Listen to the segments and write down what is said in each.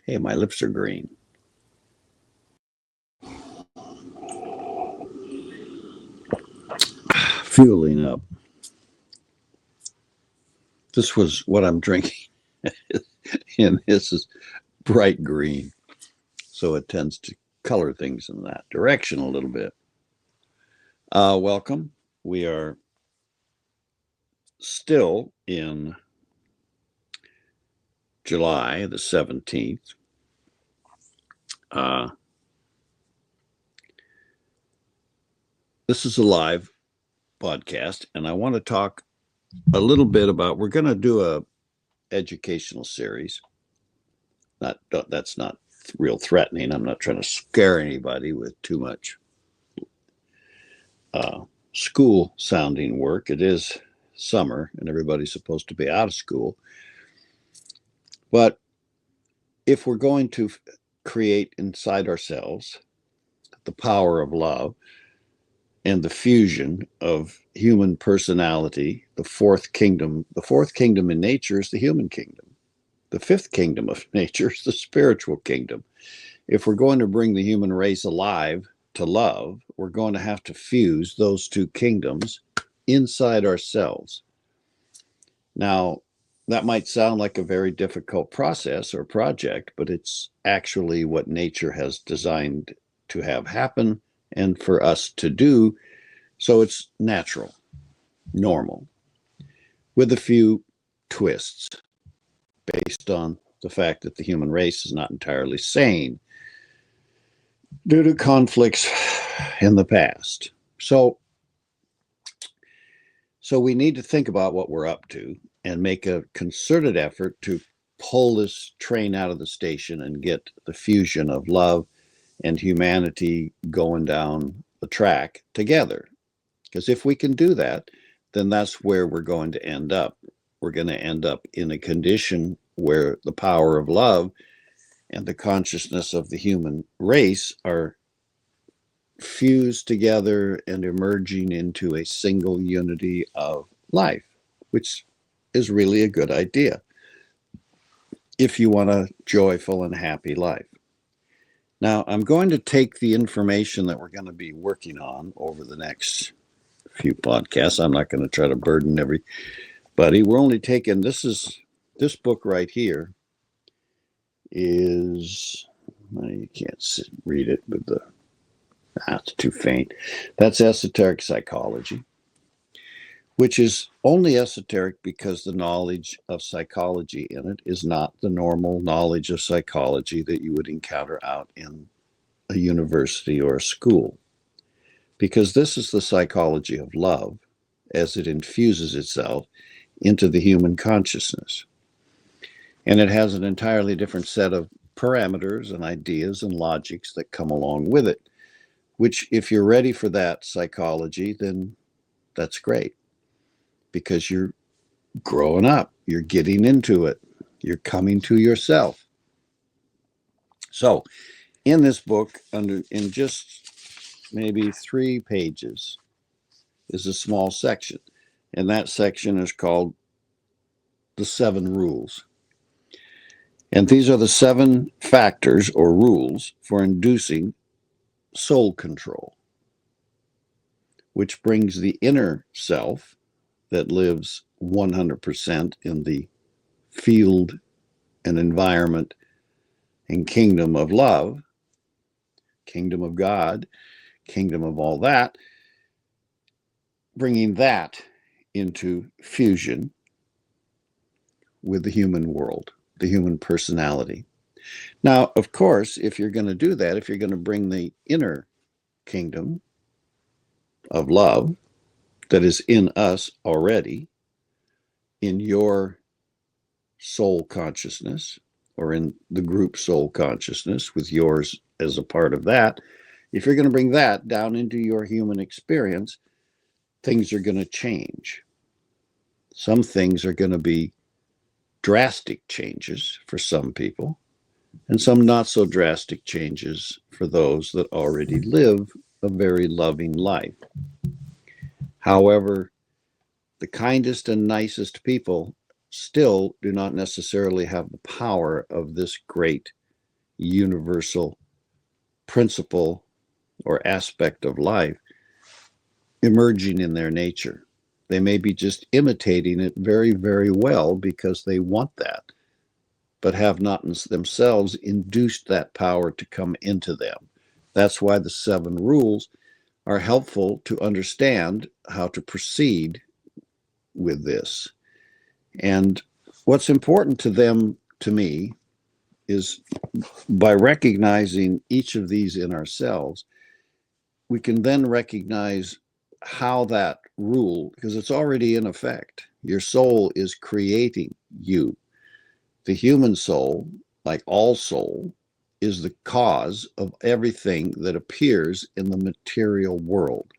Hey, my lips are green. Fueling up. This was what I'm drinking. And this is bright green. So it tends to color things in that direction a little bit. Welcome. We are still in July the 17th. This is a live podcast, and I want to talk a little bit about, we're going to do a educational series. That's not real threatening. I'm not trying to scare anybody with too much school sounding work. It is summer and everybody's supposed to be out of school. But if we're going to create inside ourselves the power of love and the fusion of human personality, the fourth kingdom in nature is the human kingdom. The fifth kingdom of nature is the spiritual kingdom. If we're going to bring the human race alive to love, we're going to have to fuse those two kingdoms inside ourselves. Now, that might sound like a very difficult process or project, but it's actually what nature has designed to have happen and for us to do. So it's natural, normal, with a few twists based on the fact that the human race is not entirely sane due to conflicts in the past. So we need to think about what we're up to and make a concerted effort to pull this train out of the station and get the fusion of love and humanity going down the track together. Because if we can do that, then that's where we're going to end up. We're going to end up in a condition where the power of love and the consciousness of the human race are fused together and emerging into a single unity of life, which is really a good idea if you want a joyful and happy life. Now, I'm going to take the information that we're going to be working on over the next few podcasts. I'm not going to try to burden everybody. We're only taking, this book right here is, well, you can't read it with it's too faint. That's esoteric psychology, which is only esoteric because the knowledge of psychology in it is not the normal knowledge of psychology that you would encounter out in a university or a school. Because this is the psychology of love as it infuses itself into the human consciousness. And it has an entirely different set of parameters and ideas and logics that come along with it, which if you're ready for that psychology, then that's great. Because you're growing up, you're getting into it, you're coming to yourself. So in this book, in just maybe 3 pages, is a small section. And that section is called the 7 rules. And these are the 7 factors or rules for inducing soul control, which brings the inner self that lives 100% in the field and environment and kingdom of love, kingdom of God, kingdom of all that, bringing that into fusion with the human world, the human personality. Now, of course, if you're going to do that, if you're going to bring the inner kingdom of love that is in us already, in your soul consciousness, or in the group soul consciousness with yours as a part of that, if you're going to bring that down into your human experience, things are going to change. Some things are going to be drastic changes for some people, and some not so drastic changes for those that already live a very loving life. However, the kindest and nicest people still do not necessarily have the power of this great universal principle or aspect of life emerging in their nature. They may be just imitating it very, very well because they want that, but have not themselves induced that power to come into them. That's why the 7 rules are helpful to understand how to proceed with this. And what's important to them, to me, is by recognizing each of these in ourselves, we can then recognize how that rule, because it's already in effect. Your soul is creating you. The human soul, like all soul, is the cause of everything that appears in the material world.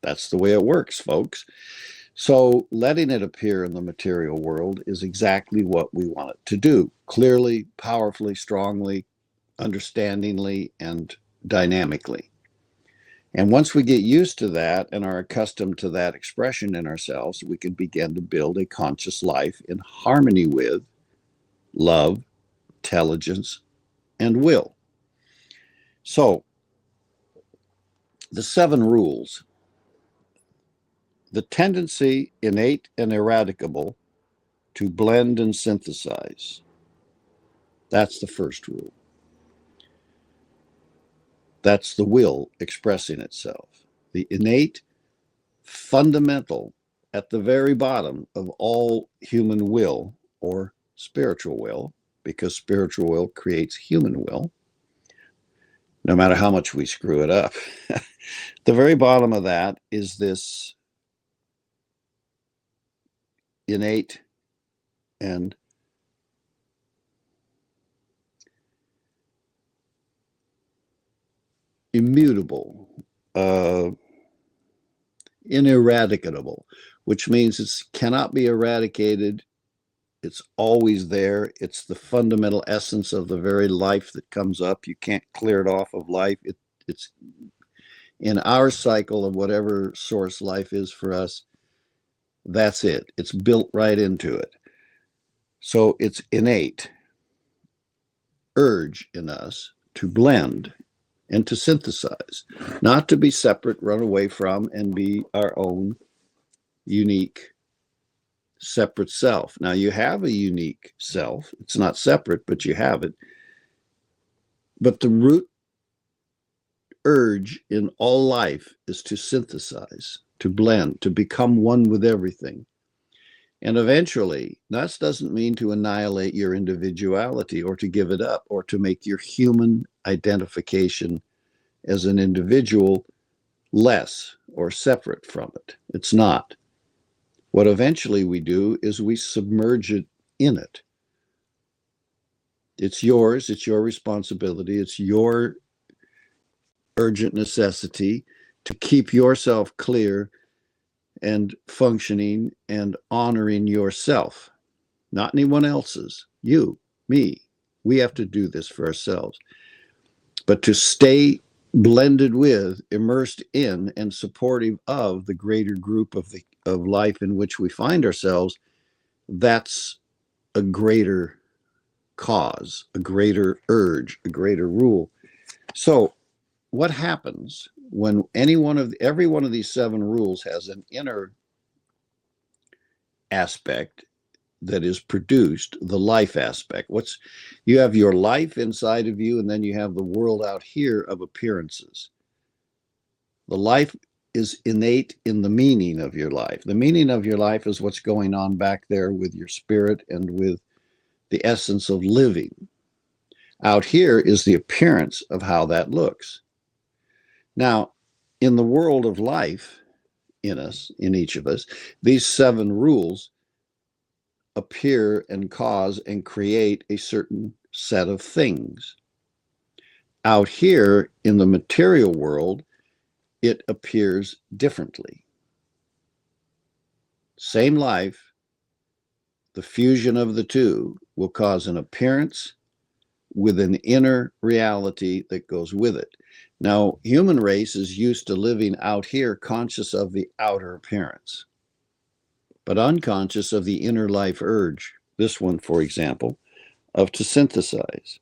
That's the way it works, folks. So letting it appear in the material world is exactly what we want it to do. Clearly, powerfully, strongly, understandingly, and dynamically. And once we get used to that and are accustomed to that expression in ourselves, we can begin to build a conscious life in harmony with love, intelligence, and will. So, the 7 rules. The tendency, innate and eradicable, to blend and synthesize. That's the first rule. That's the will expressing itself. The innate, fundamental, at the very bottom of all human will, or spiritual will, because spiritual will creates human will, no matter how much we screw it up. The very bottom of that is this innate and immutable, ineradicable, which means it cannot be eradicated. It's always there. It's the fundamental essence of the very life that comes up. You can't clear it off of life. It's in our cycle of whatever source life is for us. That's it. It's built right into it. So it's innate urge in us to blend and to synthesize, not to be separate, run away from, and be our own unique, separate self. Now, you have a unique self. It's not separate, but you have it. But the root urge in all life is to synthesize, to blend, to become one with everything. And eventually, that doesn't mean to annihilate your individuality or to give it up or to make your human identification as an individual less or separate from it. It's not. What eventually we do is we submerge it in it. It's yours, it's your responsibility, it's your urgent necessity to keep yourself clear and functioning and honoring yourself, not anyone else's. You, me. We have to do this for ourselves. But to stay blended with, immersed in, and supportive of the greater group of life in which we find ourselves, that's a greater cause, a greater urge, a greater rule. So what happens when every one of these 7 rules has an inner aspect that is produced, the life aspect? You have your life inside of you, and then you have the world out here of appearances. The life is innate in the meaning of your life. The meaning of your life is what's going on back there with your spirit and with the essence of living. Out here is the appearance of how that looks. Now, in the world of life, in us, in each of us, these 7 rules appear and cause and create a certain set of things. Out here in the material world, it appears differently. Same life, the fusion of the two will cause an appearance with an inner reality that goes with it. Now, human race is used to living out here conscious of the outer appearance, but unconscious of the inner life urge. This one, for example, to synthesize.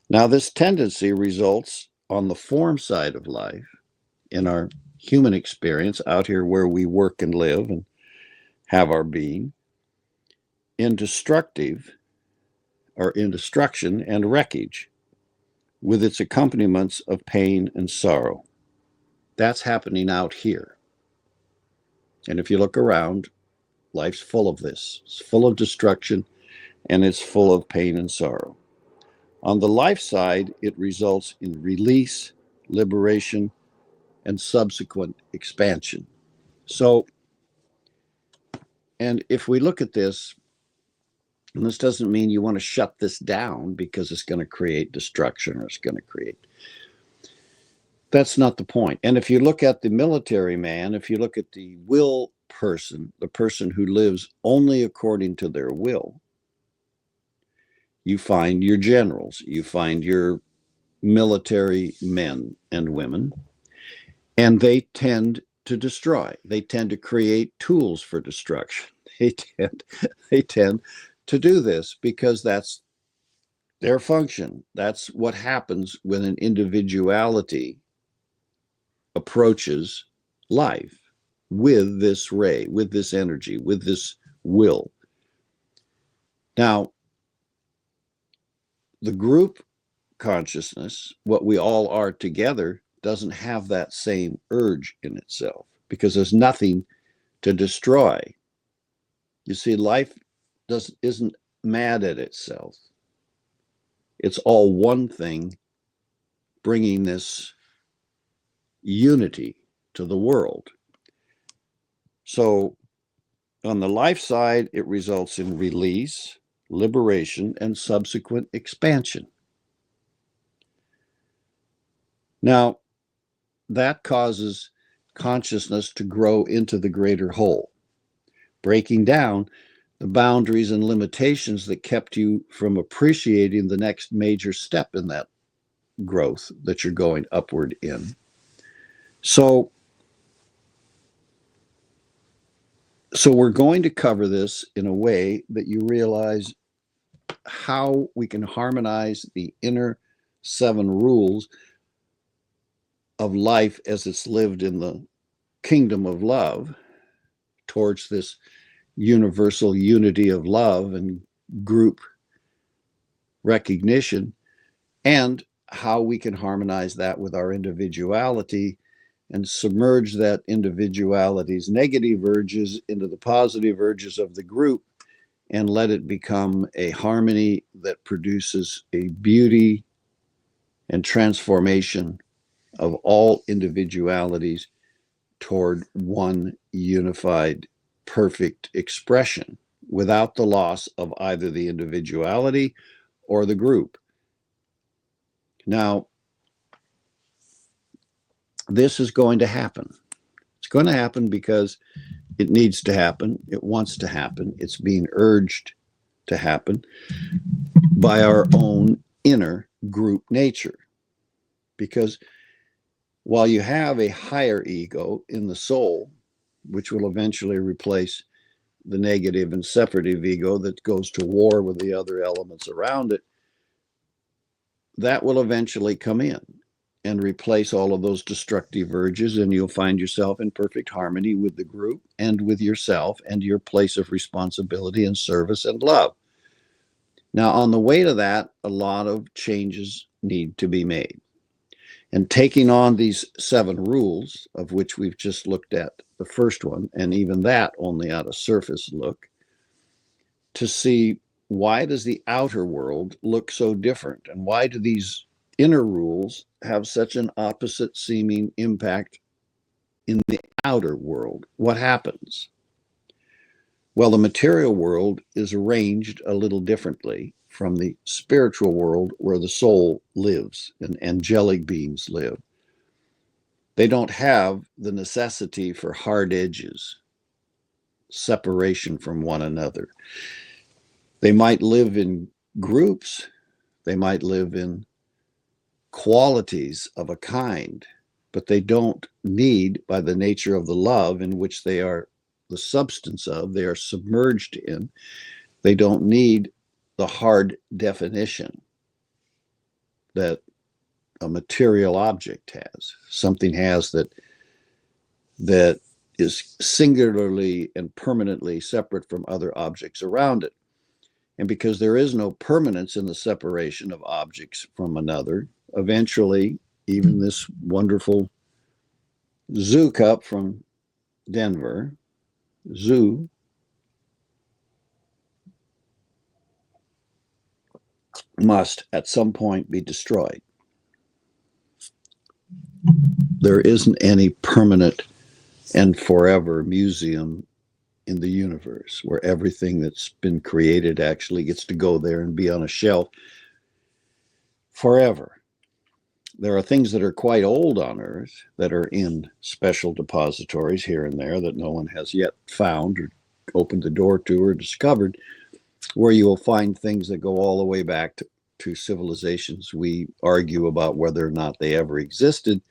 Now, this tendency results on the form side of life, in our human experience out here where we work and live and have our being, in destruction and wreckage, with its accompaniments of pain and sorrow. That's happening out here. And if you look around, life's full of this. It's full of destruction and it's full of pain and sorrow. On the life side, it results in release, liberation, and subsequent expansion. So, and if we look at this, and this doesn't mean you want to shut this down because it's going to create destruction or it's going to create. That's not the point. And if you look at the military man, if you look at the will person, the person who lives only according to their will, you find your generals, you find your military men and women, and they tend to destroy. They tend to create tools for destruction. They tend to do this because that's their function. That's what happens when an individuality approaches life with this ray, with this energy, with this will. Now, the group consciousness, what we all are together, doesn't have that same urge in itself because there's nothing to destroy. You see, life isn't mad at itself. It's all one thing, bringing this unity to the world. So on the life side, it results in release, liberation, and subsequent expansion. Now, that causes consciousness to grow into the greater whole, breaking down the boundaries and limitations that kept you from appreciating the next major step in that growth that you're going upward in. So we're going to cover this in a way that you realize how we can harmonize the inner 7 rules of life as it's lived in the kingdom of love towards this universal unity of love and group recognition, and how we can harmonize that with our individuality and submerge that individuality's negative urges into the positive urges of the group and let it become a harmony that produces a beauty and transformation of all individualities toward one unified, perfect expression without the loss of either the individuality or the group. Now, this is going to happen. It's going to happen because it needs to happen. It wants to happen. It's being urged to happen by our own inner group nature. Because while you have a higher ego in the soul, which will eventually replace the negative and separative ego that goes to war with the other elements around it, that will eventually come in and replace all of those destructive urges, and you'll find yourself in perfect harmony with the group and with yourself and your place of responsibility and service and love. Now, on the way to that, a lot of changes need to be made. And taking on these 7 rules, of which we've just looked at the first one, and even that only at a surface look, to see why does the outer world look so different, and why do these inner rules have such an opposite seeming impact in the outer world? What happens? Well, the material world is arranged a little differently from the spiritual world where the soul lives and angelic beings live. They don't have the necessity for hard edges, separation from one another. They might live in groups. They might live in qualities of a kind, but they don't need, by the nature of the love in which they are the substance of, they are submerged in, they don't need the hard definition that a material object has. Something has that is singularly and permanently separate from other objects around it. And because there is no permanence in the separation of objects from another, eventually, even this wonderful zoo cup from Denver, zoo, must at some point be destroyed. There isn't any permanent and forever museum in the universe where everything that's been created actually gets to go there and be on a shelf forever. There are things that are quite old on Earth that are in special depositories here and there that no one has yet found or opened the door to or discovered, where you will find things that go all the way back to civilizations. We argue about whether or not they ever existed,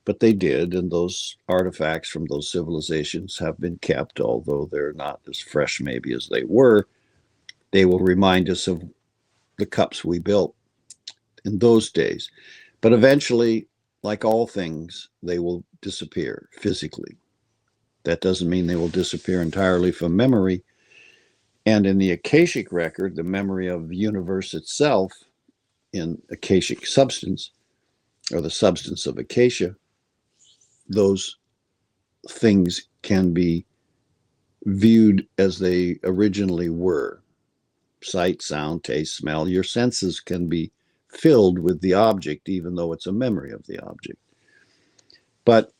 but they did, and those artifacts from those civilizations have been kept, although they're not as fresh maybe as they were. They will remind us of the cups we built in those days. But eventually, like all things, they will disappear physically. That doesn't mean they will disappear entirely from memory. And in the Akashic record, the memory of the universe itself in Akashic substance, or the substance of Acacia, those things can be viewed as they originally were. Sight, sound, taste, smell. Your senses can be filled with the object, even though it's a memory of the object. But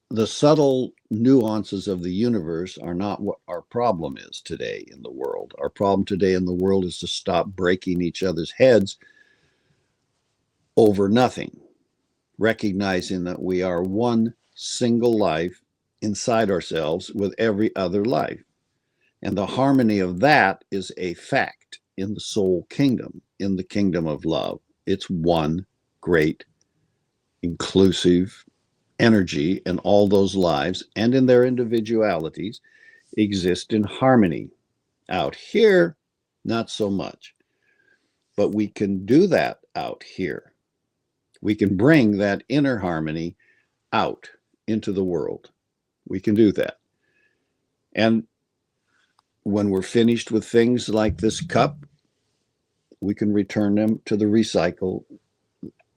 the subtle nuances of the universe are not what our problem is today in the world. Our problem today in the world is to stop breaking each other's heads over nothing, recognizing that we are one single life inside ourselves with every other life. And the harmony of that is a fact in the soul kingdom, in the kingdom of love. It's one great, inclusive energy, and all those lives and in their individualities exist in harmony. Out here, not so much. But we can do that out here. We can bring that inner harmony out into the world. We can do that. And when we're finished with things like this cup, we can return them to the recycle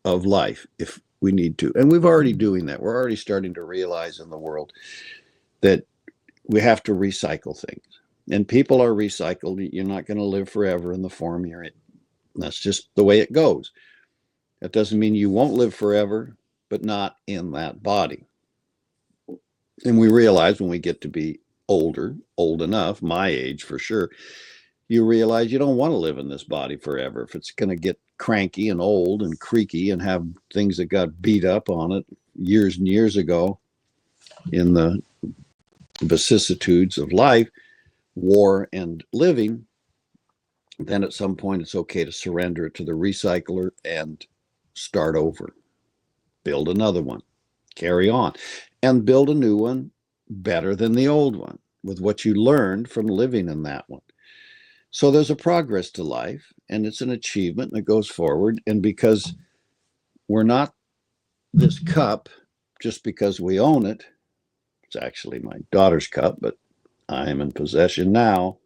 of life if we need to. And we're already doing that. We're already starting to realize in the world that we have to recycle things. And people are recycled. You're not going to live forever in the form you're in. That's just the way it goes. That doesn't mean you won't live forever, but not in that body. And we realize when we get to be older, old enough, my age for sure, you realize you don't want to live in this body forever. If it's going to get cranky and old and creaky and have things that got beat up on it years and years ago in the vicissitudes of life, war and living, then at some point it's okay to surrender it to the recycler and start over. Build another one, carry on, and build a new one better than the old one with what you learned from living in that one. So there's a progress to life, and it's an achievement, and it goes forward. And because we're not this cup just because we own it, it's actually my daughter's cup, but I am in possession now.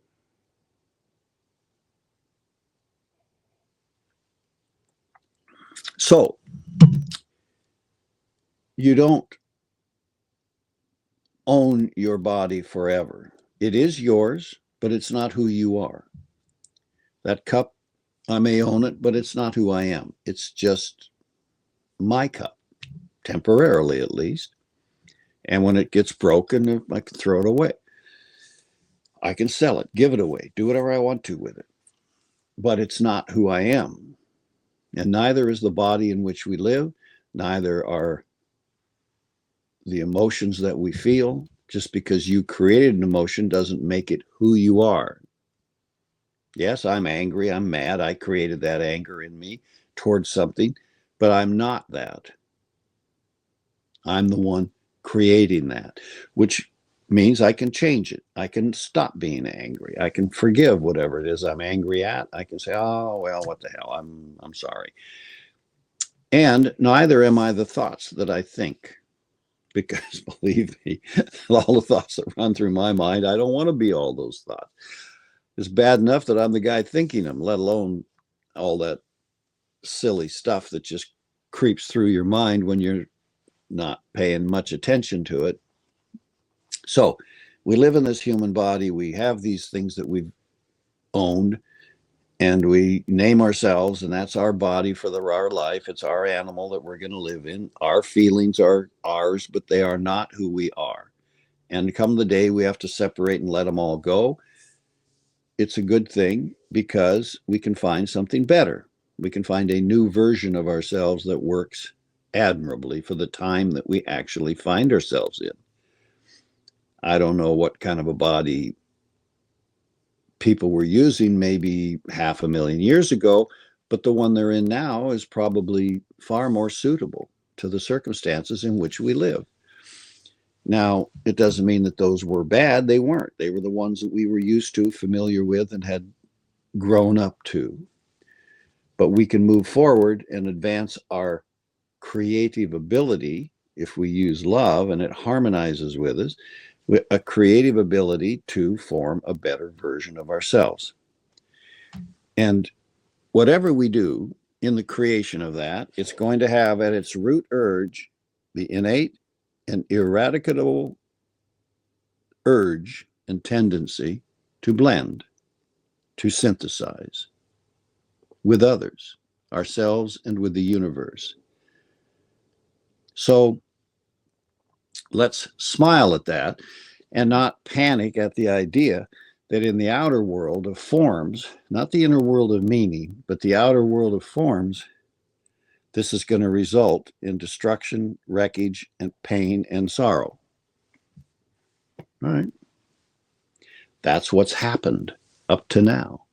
So you don't own your body forever. It is yours, but it's not who you are. That cup, I may own it, but it's not who I am. It's just my cup, temporarily at least. And when it gets broken, I can throw it away. I can sell it, give it away, do whatever I want to with it. But it's not who I am. And neither is the body in which we live, neither are the emotions that we feel. Just because you created an emotion doesn't make it who you are. Yes, I'm angry, I'm mad, I created that anger in me towards something, but I'm not that. I'm the one creating that, which means I can change it. I can stop being angry. I can forgive whatever it is I'm angry at. I can say, oh, well, what the hell? I'm sorry. And neither am I the thoughts that I think, because believe me, all the thoughts that run through my mind, I don't want to be all those thoughts. It's bad enough that I'm the guy thinking them, let alone all that silly stuff that just creeps through your mind when you're not paying much attention to it. So we live in this human body. We have these things that we've owned, and we name ourselves, and that's our body for our life. It's our animal that we're going to live in. Our feelings are ours, but they are not who we are. And come the day we have to separate and let them all go, it's a good thing because we can find something better. We can find a new version of ourselves that works admirably for the time that we actually find ourselves in. I don't know what kind of a body people were using maybe 500,000 years ago, but the one they're in now is probably far more suitable to the circumstances in which we live. Now, it doesn't mean that those were bad. They weren't. They were the ones that we were used to, familiar with, and had grown up to. But we can move forward and advance our creative ability if we use love, and it harmonizes with us, with a creative ability to form a better version of ourselves. And whatever we do in the creation of that, it's going to have at its root urge the innate and ineradicable urge and tendency to blend, to synthesize with others, ourselves, and with the universe. So let's smile at that and not panic at the idea that in the outer world of forms, not the inner world of meaning, but the outer world of forms, this is going to result in destruction, wreckage, and pain and sorrow. All right. That's what's happened up to now.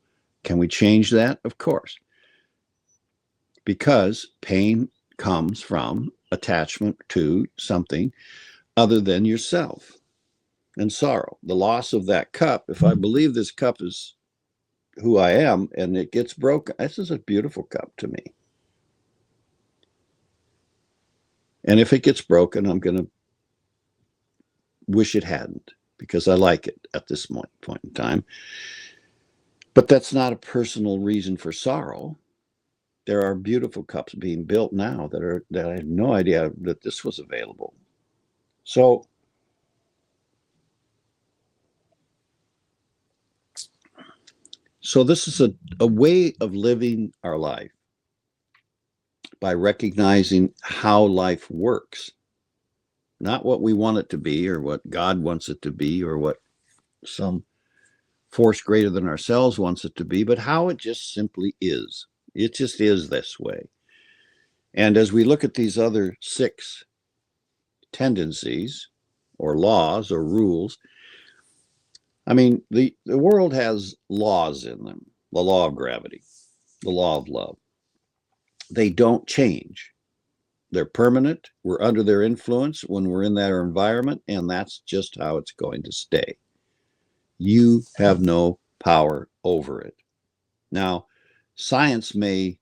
Can we change that? Of course. Because pain comes from attachment to something other than yourself, and sorrow. The loss of that cup, if I believe this cup is who I am and it gets broken, this is a beautiful cup to me. And if it gets broken, I'm going to wish it hadn't, because I like it at this point in time. But that's not a personal reason for sorrow. There are beautiful cups being built now that I had no idea that this was available. So this is a way of living our life by recognizing how life works, not what we want it to be or what God wants it to be or what some force greater than ourselves wants it to be, but how it just simply is. It just is this way. And as we look at these other 6 tendencies or laws or rules, I mean, the world has laws in them. The law of gravity, the law of love. They don't change. They're permanent. We're under their influence when we're in that environment, and that's just how it's going to stay. You have no power over it. Now, science may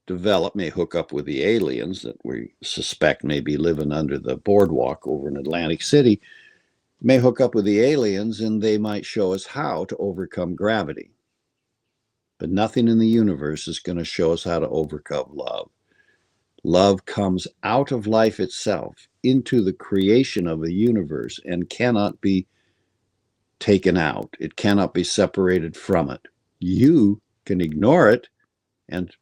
hook up with the aliens that we suspect may be living under the boardwalk over in Atlantic City, may hook up with the aliens, and they might show us how to overcome gravity. But nothing in the universe is going to show us how to overcome love. Love comes out of life itself into the creation of the universe and cannot be taken out. It cannot be separated from it. You can ignore it, and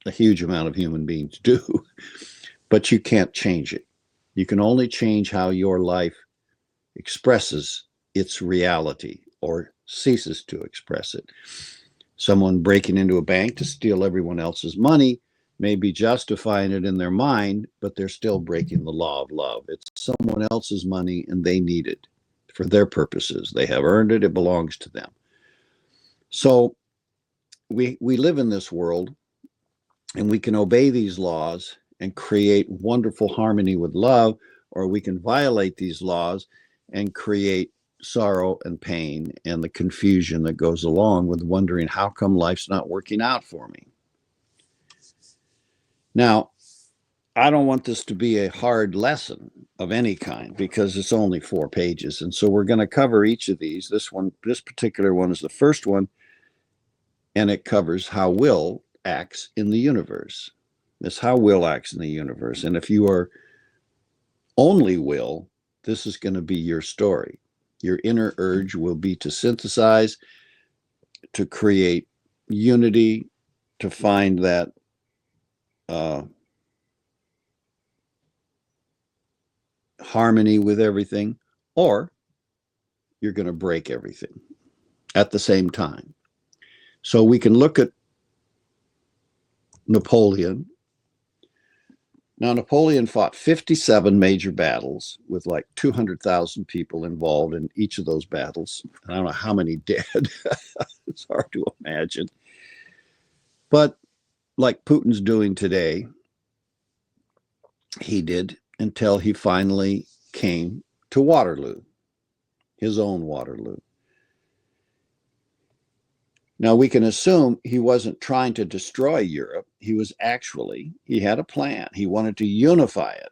a huge amount of human beings do, but you can't change it. You can only change how your life expresses its reality or ceases to express it. Someone breaking into a bank to steal everyone else's money may be justifying it in their mind, but they're still breaking the law of love. It's someone else's money and they need it for their purposes. They have earned it. It belongs to them. So we live in this world, and we can obey these laws and create wonderful harmony with love, or we can violate these laws and create sorrow and pain and the confusion that goes along with wondering how come life's not working out for me. Now, I don't want this to be a hard lesson of any kind because it's only 4 pages. And so we're going to cover each of these. This particular one is the first one, and it covers how will acts in the universe. It's how will acts in the universe. And if you are only will, this is going to be your story. Your inner urge will be to synthesize, to create unity, to find that harmony with everything, or you're going to break everything at the same time. So we can look at Napoleon. Now, Napoleon fought 57 major battles with like 200,000 people involved in each of those battles. I don't know how many dead. It's hard to imagine. But like Putin's doing today, he did until he finally came to Waterloo, his own Waterloo. Now, we can assume he wasn't trying to destroy Europe. He had a plan. He wanted to unify it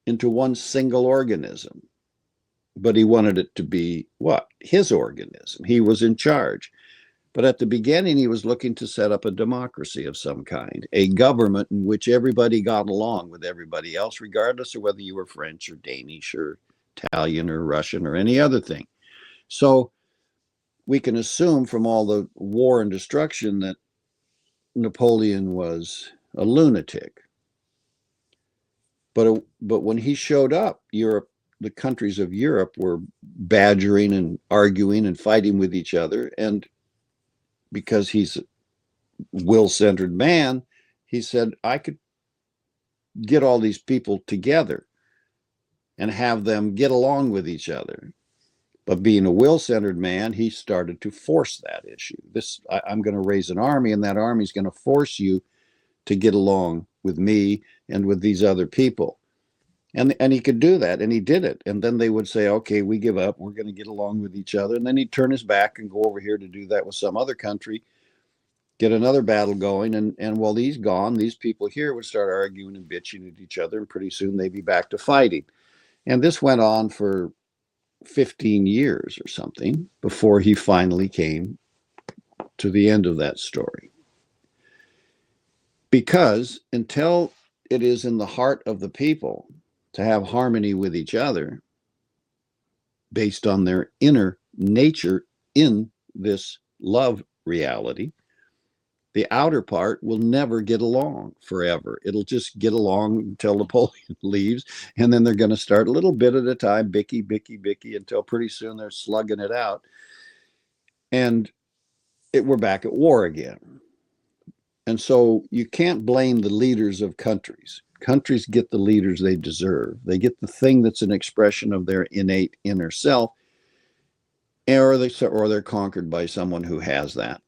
into one single organism. But he wanted it to be what? His organism. He was in charge. But at the beginning, he was looking to set up a democracy of some kind, a government in which everybody got along with everybody else, regardless of whether you were French or Danish or Italian or Russian or any other thing. So we can assume from all the war and destruction that Napoleon was a lunatic. But when he showed up, the countries of Europe were badgering and arguing and fighting with each other. And because he's a will-centered man, he said, I could get all these people together and have them get along with each other. But being a will-centered man, he started to force that issue. I'm going to raise an army, and that army is going to force you to get along with me and with these other people. And he could do that, and he did it. And then they would say, okay, we give up. We're going to get along with each other. And then he'd turn his back and go over here to do that with some other country, get another battle going. And while he's gone, these people here would start arguing and bitching at each other, and pretty soon they'd be back to fighting. And this went on for 15 years or something before he finally came to the end of that story. Because until it is in the heart of the people to have harmony with each other based on their inner nature in this love reality, the outer part will never get along forever. It'll just get along until Napoleon leaves, and then they're going to start a little bit at a time, bicky, until pretty soon they're slugging it out. And we're back at war again. And so you can't blame the leaders of countries. Countries get the leaders they deserve. They get the thing that's an expression of their innate inner self, or they're conquered by someone who has that.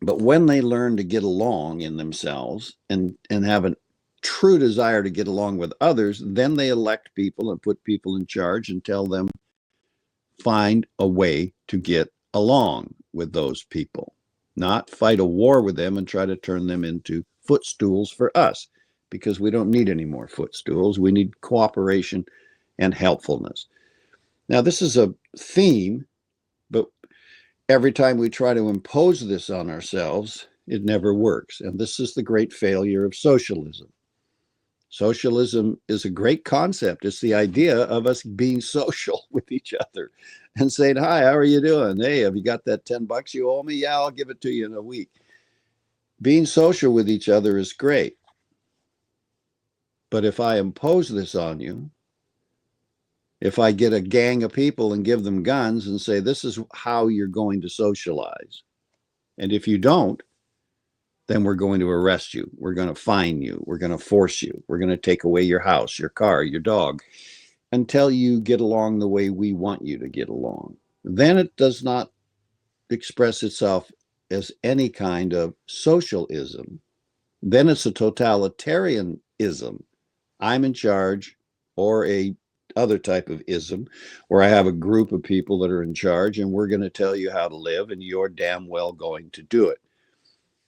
But when they learn to get along in themselves and have a true desire to get along with others, then they elect people and put people in charge and tell them, find a way to get along with those people, not fight a war with them and try to turn them into footstools for us, because we don't need any more footstools. We need cooperation and helpfulness. Now, this is a theme, but every time we try to impose this on ourselves, it never works. And this is the great failure of socialism. Socialism is a great concept. It's the idea of us being social with each other and saying, hi, how are you doing? Hey, have you got that $10 you owe me? Yeah, I'll give it to you in a week. Being social with each other is great. But if I impose this on you, if I get a gang of people and give them guns and say, this is how you're going to socialize, and if you don't, then we're going to arrest you. We're going to fine you. We're going to force you. We're going to take away your house, your car, your dog, until you get along the way we want you to get along. Then it does not express itself as any kind of socialism. Then it's a totalitarianism. I'm in charge. or a other type of ism, where I have a group of people that are in charge and we're going to tell you how to live and you're damn well going to do it.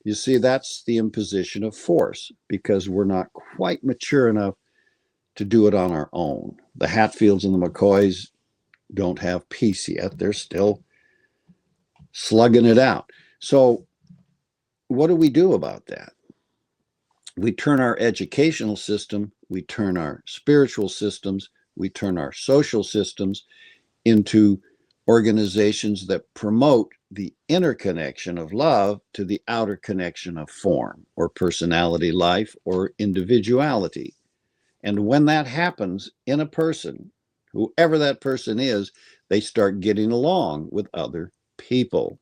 You see, that's the imposition of force because we're not quite mature enough to do it on our own. The Hatfields and the McCoys don't have peace yet. They're still slugging it out. So what do we do about that? We turn our educational system, we turn our spiritual systems, we turn our social systems into organizations that promote the interconnection of love to the outer connection of form or personality life or individuality. And when that happens in a person, whoever that person is, they start getting along with other people.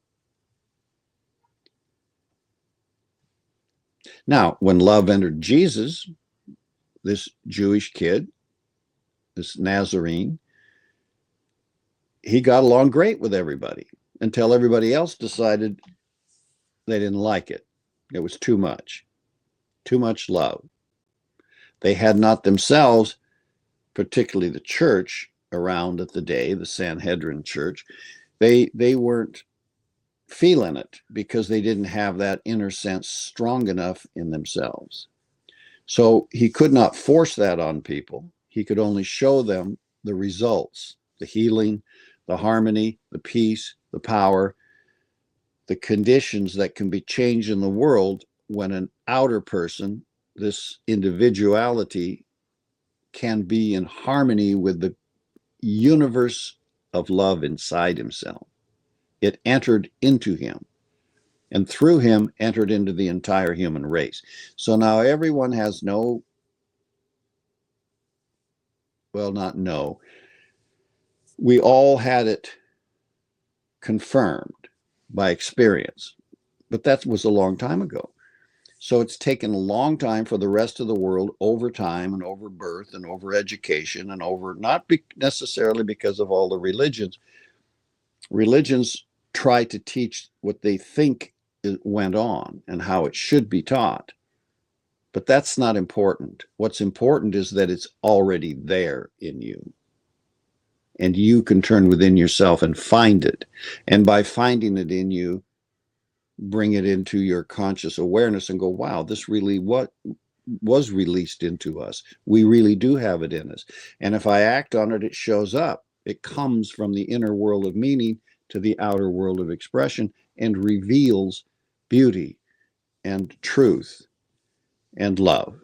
Now, when love entered Jesus, this Jewish kid, this Nazarene, he got along great with everybody until everybody else decided they didn't like it. It was too much love. They had not themselves, particularly the church around at the day, the Sanhedrin church, they weren't feeling it because they didn't have that inner sense strong enough in themselves. So he could not force that on people. He could only show them the results, the healing, the harmony, the peace, the power, the conditions that can be changed in the world when an outer person, this individuality, can be in harmony with the universe of love inside himself. It entered into him and through him entered into the entire human race. So now everyone has no, well, not no, we all had it confirmed by experience, but that was a long time ago. So it's taken a long time for the rest of the world over time and over birth and over education and over, not necessarily because of all the religions. Religions try to teach what they think went on and how it should be taught. But that's not important. What's important is that it's already there in you. And you can turn within yourself and find it. And by finding it in you, bring it into your conscious awareness and go, wow, this really what was released into us. We really do have it in us. And if I act on it, it shows up. It comes from the inner world of meaning to the outer world of expression and reveals beauty and truth and love.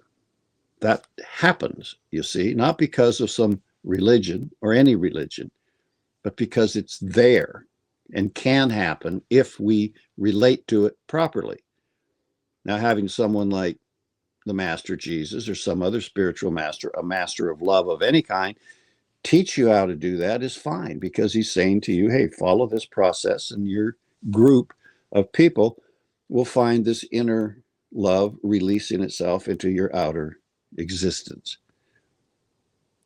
That happens, you see, not because of some religion or any religion, but because it's there and can happen if we relate to it properly. Now, having someone like the Master Jesus or some other spiritual master, a master of love of any kind, teach you how to do that is fine because he's saying to you, hey, follow this process and your group of people will find this inner love releasing itself into your outer existence.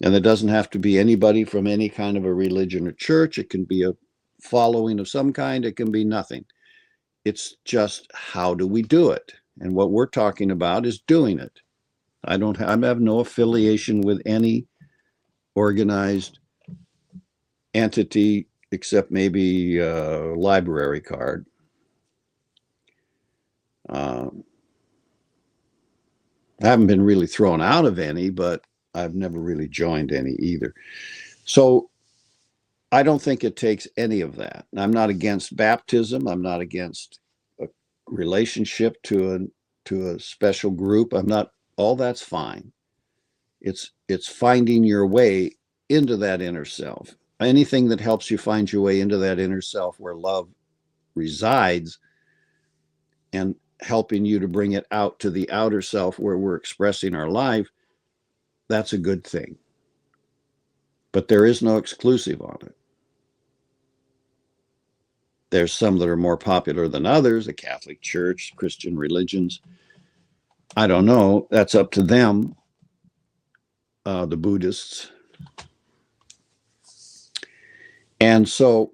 And it doesn't have to be anybody from any kind of a religion or church. It can be a following of some kind. It can be nothing. It's just how do we do it? And what we're talking about is doing it. I have no affiliation with any organized entity except maybe a library card. I haven't been really thrown out of any, but I've never really joined any either. So I don't think it takes any of that. I'm not against baptism. I'm not against a relationship to a special group. I'm not, all that's fine. It's finding your way into that inner self. Anything that helps you find your way into that inner self where love resides and helping you to bring it out to the outer self where we're expressing our life, that's a good thing. But there is no exclusive on it. There's some that are more popular than others, the Catholic Church, Christian religions. I don't know. That's up to them, the Buddhists. And so,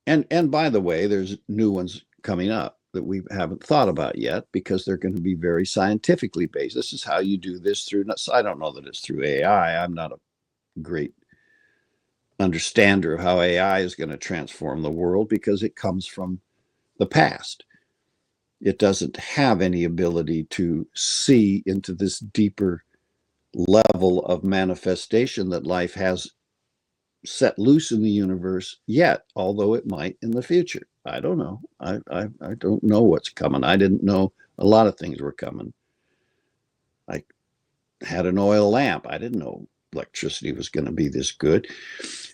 and by the way, there's new ones coming up. that we haven't thought about yet, because they're going to be very scientifically based. This is how you do this through, I don't know that it's through AI. I'm not a great understander of how AI is going to transform the world, because it comes from the past. It doesn't have any ability to see into this deeper level of manifestation that life has set loose in the universe yet, although it might in the future. I don't know. I don't know what's coming. I didn't know a lot of things were coming. I had an oil lamp. I didn't know electricity was going to be this good.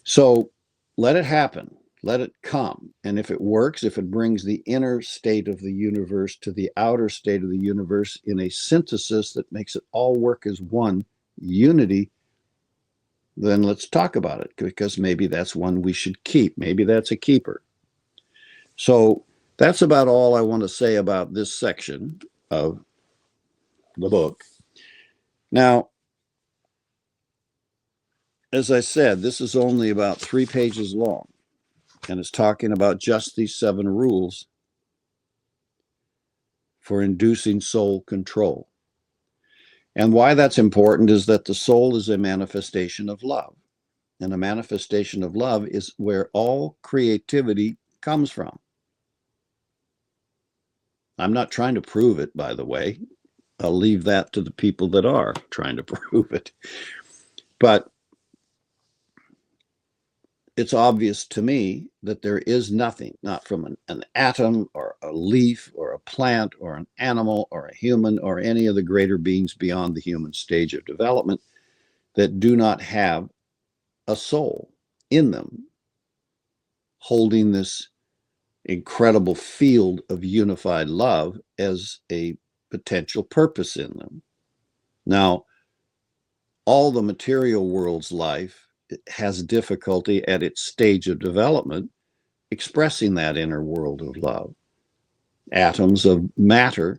So let it happen. Let it come. And if it works, if it brings the inner state of the universe to the outer state of the universe in a synthesis that makes it all work as one unity, then let's talk about it, because maybe that's one we should keep. Maybe that's a keeper. So that's about all I want to say about this section of the book. Now, as I said, this is only about 3 pages long, and it's talking about just these 7 rules for inducing soul control. And why that's important is that the soul is a manifestation of love. And a manifestation of love is where all creativity comes from. I'm not trying to prove it, by the way. I'll leave that to the people that are trying to prove it. But it's obvious to me that there is nothing, not from an atom or a leaf or a plant or an animal or a human or any of the greater beings beyond the human stage of development, that do not have a soul in them, holding this incredible field of unified love as a potential purpose in them. Now, all the material world's life has difficulty at its stage of development expressing that inner world of love. Atoms of matter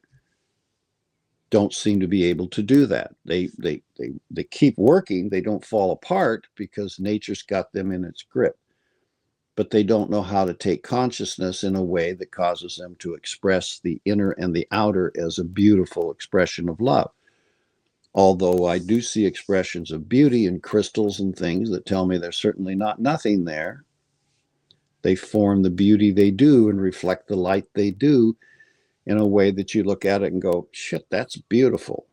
don't seem to be able to do that. They keep working. They don't fall apart because nature's got them in its grip. But they don't know how to take consciousness in a way that causes them to express the inner and the outer as a beautiful expression of love. Although I do see expressions of beauty in crystals and things that tell me there's certainly not nothing there. They form the beauty they do and reflect the light they do in a way that you look at it and go, shit, that's beautiful.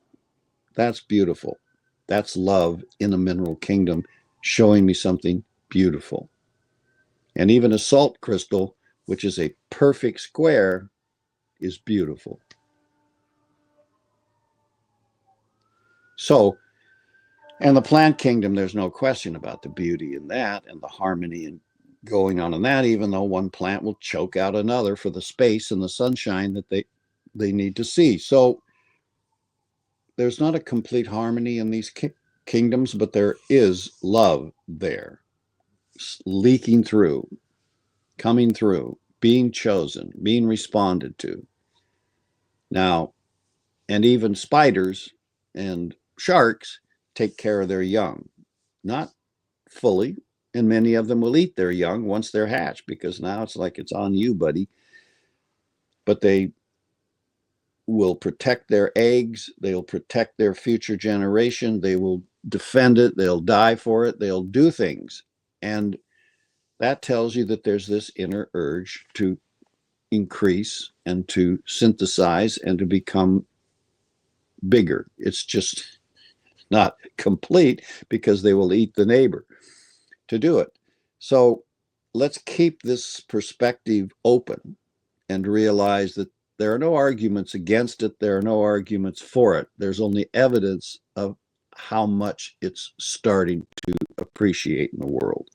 That's beautiful. That's love in a mineral kingdom showing me something beautiful. And even a salt crystal, which is a perfect square, is beautiful. So, and the plant kingdom, there's no question about the beauty in that and the harmony and going on in that, even though one plant will choke out another for the space and the sunshine that they need to see. So there's not a complete harmony in these kingdoms, but there is love there, leaking through, coming through, being chosen, being responded to. Now, and even spiders and sharks take care of their young, not fully, and many of them will eat their young once they're hatched, because now it's like it's on you, buddy. But they will protect their eggs, they'll protect their future generation, they will defend it, they'll die for it, they'll do things. And that tells you that there's this inner urge to increase and to synthesize and to become bigger. It's just not complete, because they will eat the neighbor to do it. So let's keep this perspective open and realize that there are no arguments against it. There are no arguments for it. There's only evidence of how much it's starting to appreciate in the world.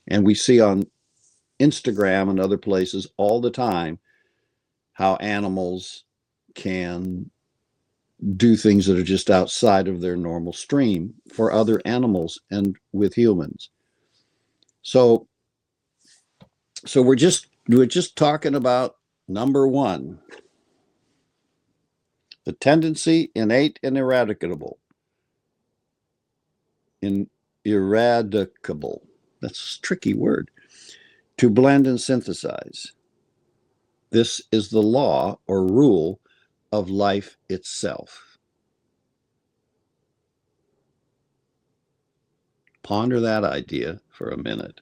And we see on Instagram and other places all the time how animals can do things that are just outside of their normal stream for other animals and with humans. So we're just talking about number 1, the tendency, innate and ineradicable. Ineradicable. That's a tricky word. To blend and synthesize. This is the law or rule of life itself. Ponder that idea for a minute.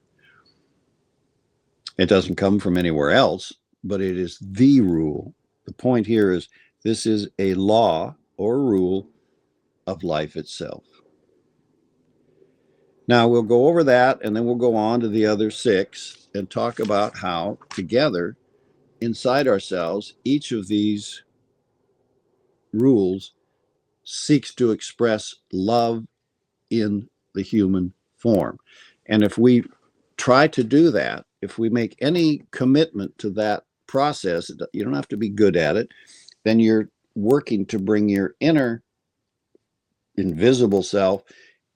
It doesn't come from anywhere else, but it is the rule. The point here is this is a law or rule of life itself. Now we'll go over that, and then we'll go on to the other 6 and talk about how together inside ourselves, each of these rules seeks to express love in the human form. And if we try to do that, if we make any commitment to that process, you don't have to be good at it, then you're working to bring your inner invisible self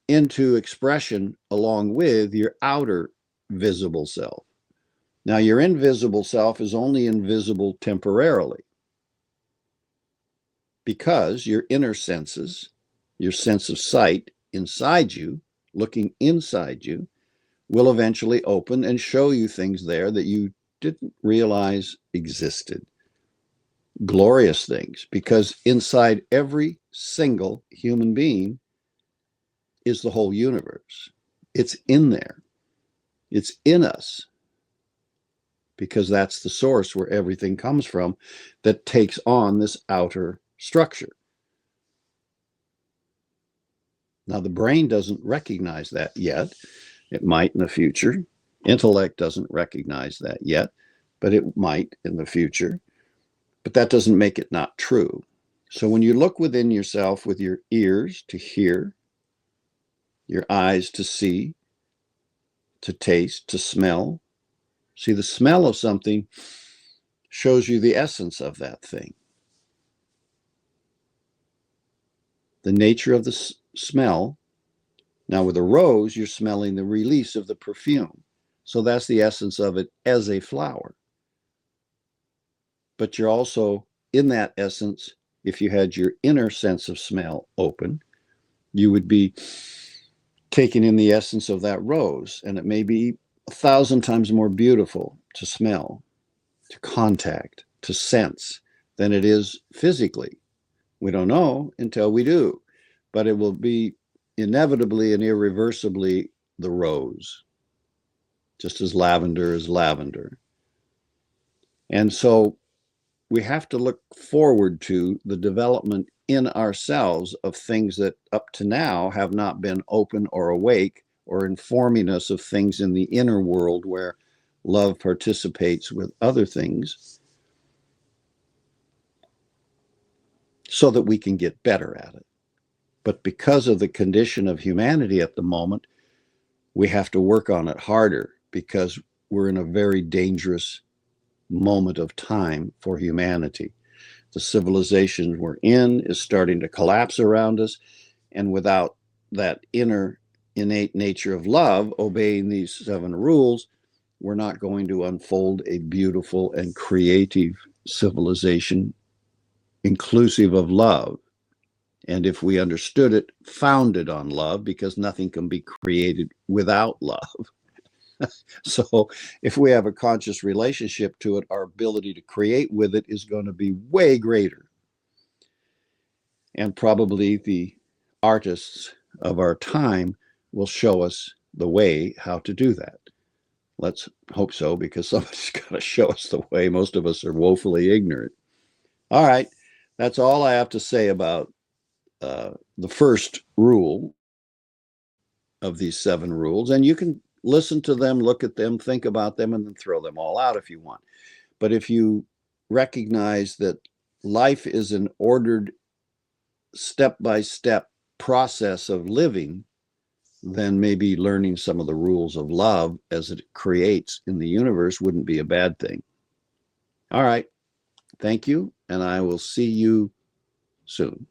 into expression along with your outer visible self. Now, your invisible self is only invisible temporarily because your inner senses, your sense of sight inside you, looking inside you, will eventually open and show you things there that you didn't realize existed. Glorious things, because inside every single human being is the whole universe. It's in there. It's in us, because that's the source where everything comes from that takes on this outer structure. Now, the brain doesn't recognize that yet. It might in the future. Intellect doesn't recognize that yet, but it might in the future. But that doesn't make it not true. So when you look within yourself with your ears to hear, your eyes to see, to taste, to smell, see, the smell of something shows you the essence of that thing. The nature of the smell. Now, with a rose, you're smelling the release of the perfume. So that's the essence of it as a flower. But you're also in that essence, if you had your inner sense of smell open, you would be taking in the essence of that rose. And it may be 1,000 times more beautiful to smell, to contact, to sense than it is physically. We don't know until we do, but it will be inevitably and irreversibly the rose, just as lavender is lavender. And so we have to look forward to the development in ourselves of things that up to now have not been open or awake or informing us of things in the inner world where love participates with other things, so that we can get better at it. But because of the condition of humanity at the moment, we have to work on it harder, because we're in a very dangerous moment of time for humanity. The civilization we're in is starting to collapse around us, and without that inner innate nature of love, obeying these 7 rules, we're not going to unfold a beautiful and creative civilization inclusive of love. And if we understood it, founded on love, because nothing can be created without love. So if we have a conscious relationship to it, our ability to create with it is going to be way greater. And probably the artists of our time will show us the way how to do that. Let's hope so, because somebody's got to show us the way. Most of us are woefully ignorant. All right, that's all I have to say about the first rule of these 7 rules. And you can listen to them, look at them, think about them, and then throw them all out if you want. But if you recognize that life is an ordered, step-by-step process of living, then maybe learning some of the rules of love as it creates in the universe wouldn't be a bad thing. All right. Thank you, and I will see you soon.